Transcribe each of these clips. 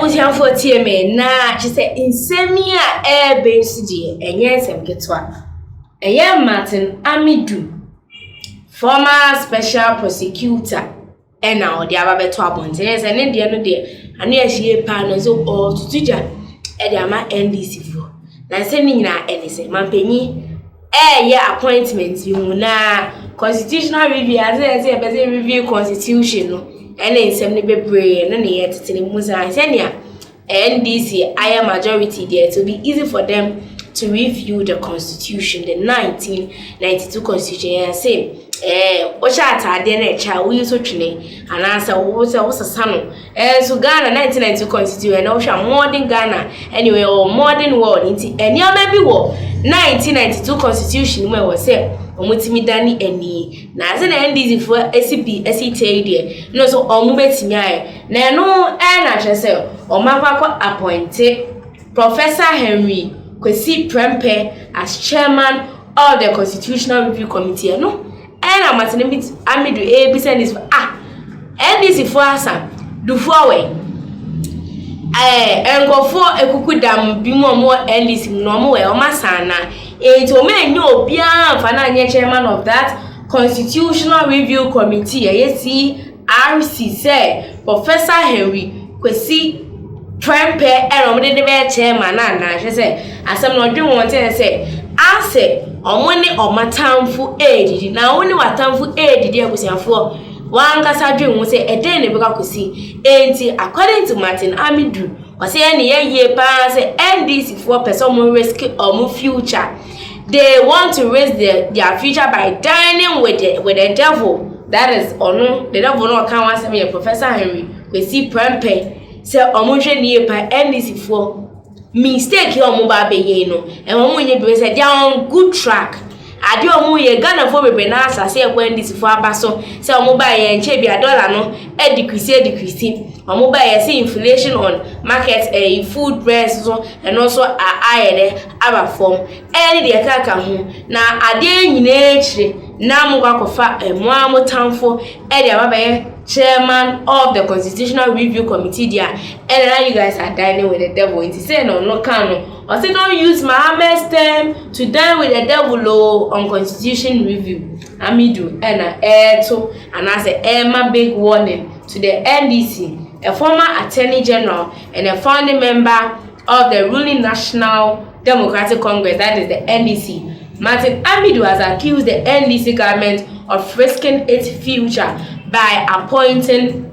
ebusian for TMA na she say insemi a base die enye nsem ketwa eye Martin Amidu former special prosecutor ena odi ababeto abonte say ne de no de anu ya hie pa no so o tutuja e de ama NDC fo na say ni nyina enese mampanyi ye appointment bi mu na constitutional review as e be review constitution no ene nsem ne bebre na ne yetete mu say senia NDC aya majority there to be easy for them to review the constitution, the 1992 constitution. And say osha atade na echa we so twene anasa wo se wo sasano so Ghana 1992 constitution na osha modern Ghana anyway or modern world nti eniama bi wo 1992 constitution mu e wo se omutimi dani eni na se na NDC for SCP SCT there no so omubetimi aye na no na hwe se omafako appointed Professor Henry Kwesi Prempeh as chairman of the Constitutional Review Committee. No, and I'm at Amidu ABC this NDC for asa do forward. And go for a kukudam be more NDC normal or masana. It will make no bian financial chairman of that Constitutional Review Committee. Yes, RC said Professor Henry Kwesi Prempeh and omde de be chairman na she say asem no dwen won ten say ase omone omatamfu edidi na woni watamfu edidi abusiafo wankasa dwen won say eden ne be kwakosi enti according to Martin Amidu was say ne ye pa say NDC for person mo risk future. They want to raise their future by dining with the devil. That is ono the devil no kan wan say me Professor Henry Kwesi Prempeh say omonhwe nie pa NDC for mistake here omo ba beye no e omo nye be say they are on good track ade omo ye Ghana for bebe na asase e kwa NDC for abaso say omo ba ye nche bia dollar no e decrease omo ba ye see inflation on market food prices so and also ayede aba form any de kaka ho na ade nyina echire na mo kwakofa mo amotamfo e de aba be chairman of the Constitutional Review Committee there, and now you guys are dining with the devil. It is saying no can or say don't use Mahama's term to dine with the devil on Constitution Review. Amidu and Eto and as a big warning to the NDC, a former Attorney General and a founding member of the ruling National Democratic Congress, that is the NDC. Martin Amidu has accused the NDC government of risking its future by appointing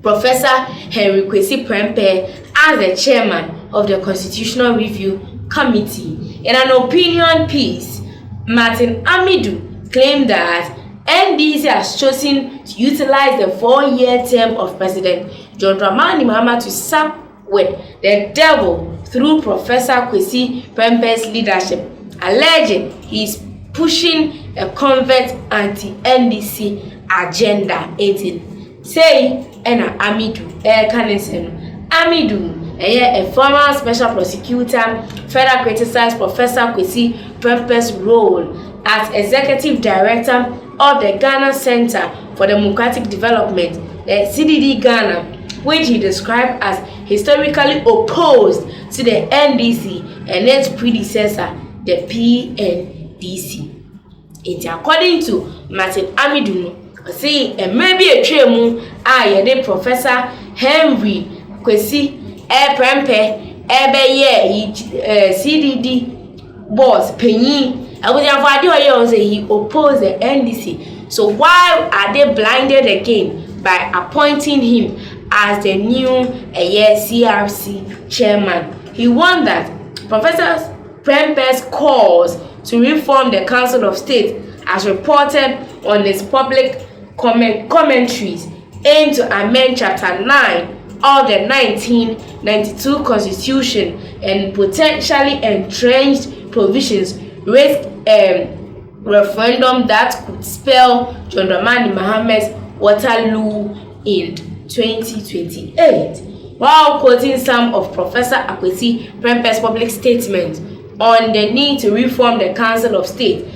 Professor Henry Kwesi Prempeh as the chairman of the Constitutional Review Committee. In an opinion piece, Martin Amidu claimed that NDC has chosen to utilize the 4-year term of President John Dramani Mahama to sup with the devil through Professor Kwesi Prempeh's leadership, alleging he is pushing a covert anti-NDC agenda 18. Say Amidu Amidu a former special prosecutor further criticized Professor Kwesi Prempeh's role as executive director of the Ghana Center for Democratic Development, the CDD Ghana, which he described as historically opposed to the NDC and its predecessor, the PNDC. It's according to Martin Amidu, see, and maybe a tremu the Professor Henry Kwesi Prempeh CDD boss penny. I was say he opposed the NDC. So why are they blinded again by appointing him as the new CRC chairman? He warned that Professor Prempeh's calls to reform the Council of State, as reported on his public commentaries, aim to amend Chapter 9 of the 1992 Constitution and potentially entrenched provisions raised a referendum that could spell John Dramani Mahama's Waterloo in 2028. While quoting some of Professor Kwesi Prempeh's public statements on the need to reform the Council of State,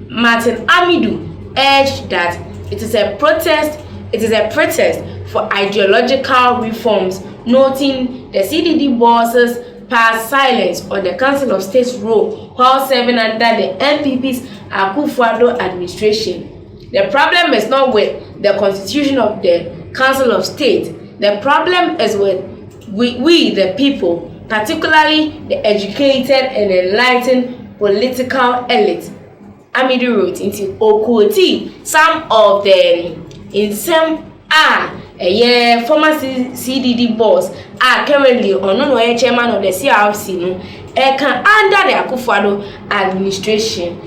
Martin Amidu urged that it is a protest for ideological reforms noting the CDD bosses past silence on the Council of State's role while serving under the NPP's Akufo-Addo administration. The problem is not with the constitution of the Council of State. The problem is with we the people, particularly the educated and enlightened political elite. Amidu wrote into Okoti, some of them in some former CDD boss are currently on chairman of the CRC under the Akufo-Addo administration.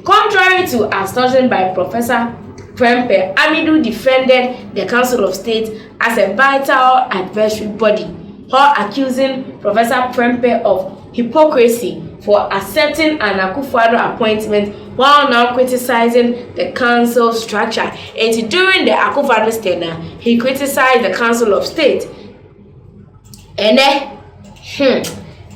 Contrary to assertion by Professor Prempeh, Amidu defended the Council of State as a vital advisory body, while accusing Professor Prempeh of hypocrisy for accepting an Akufo-Addo appointment while now criticizing the council structure. And during the Akufo-Addo tenure, he criticized the Council of State. And I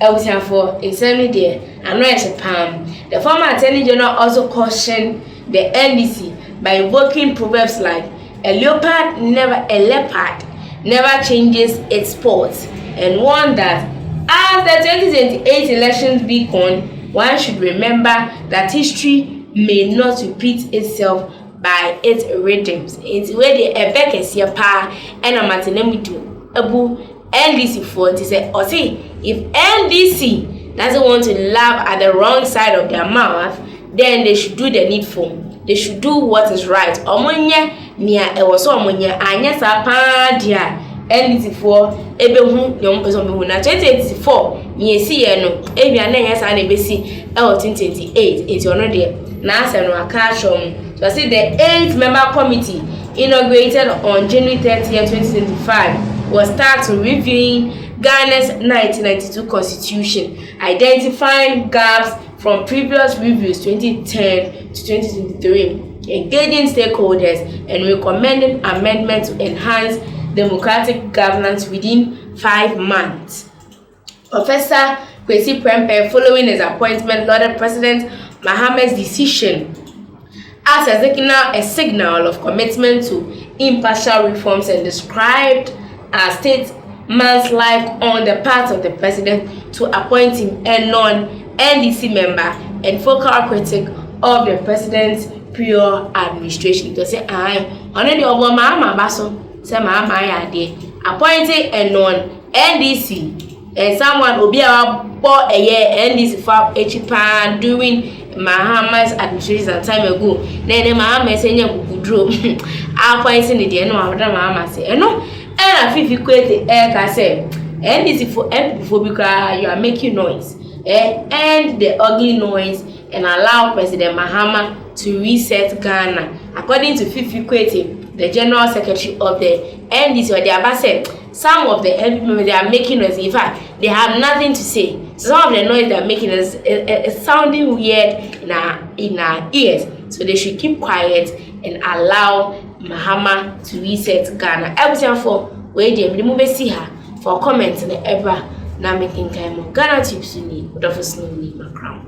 was here for a certain day. I know it's a palm. The former Attorney General also cautioned the NDC by invoking proverbs like a leopard never changes its spots, and warned that as the 2028 elections beacon, one should remember that history may not repeat itself by its rhythms. It's where the Ebeke pa and a Amidu Abu NDC for to say, or see, if NDC doesn't want to laugh at the wrong side of their mouth, then they should do the needful. They should do what is right. Omonye nia ewoso omonye anya sapa dia NDC for ebehu nyom person behu na 2084 yesi ye no ebia na yesa na ebesi 2028 enti ono de na ase no aka shom. So see the 8th member committee inaugurated on January 30th 2025 was tasked to reviewing Ghana's 1992 constitution, identifying gaps from previous reviews 2010 to 2023, engaging stakeholders and recommending amendments to enhance democratic governance within 5 months. Professor Kwesi Prempeh, following his appointment, lauded President Mahama's decision as a signal of commitment to impartial reforms and described as statesmanlike on the part of the president to appoint him a non-NDC member and focal critic of the president's prior administration. To say, already over Mahama Basso, say Mahama Yade, appointed a non-NDC and someone will be about a year NDC for Echipan during Mahama's administration time ago. Then Mahama saying you draw appointing the end of Mahama say, no. And if you quit the air, I say, and this is for because you are making noise, and the ugly noise, and allow President Mahama to reset Ghana. According to Fifi Kwete, the General Secretary of the NDC, or the Abba, some of the MP members they are making noise. In fact, they have nothing to say. Some of the noise they are making is sounding weird in our ears. So they should keep quiet and allow Mahama to reset Ghana. Everything for where they move see her for comments and ever now making time of Ghanatube soon, but of a slowly background.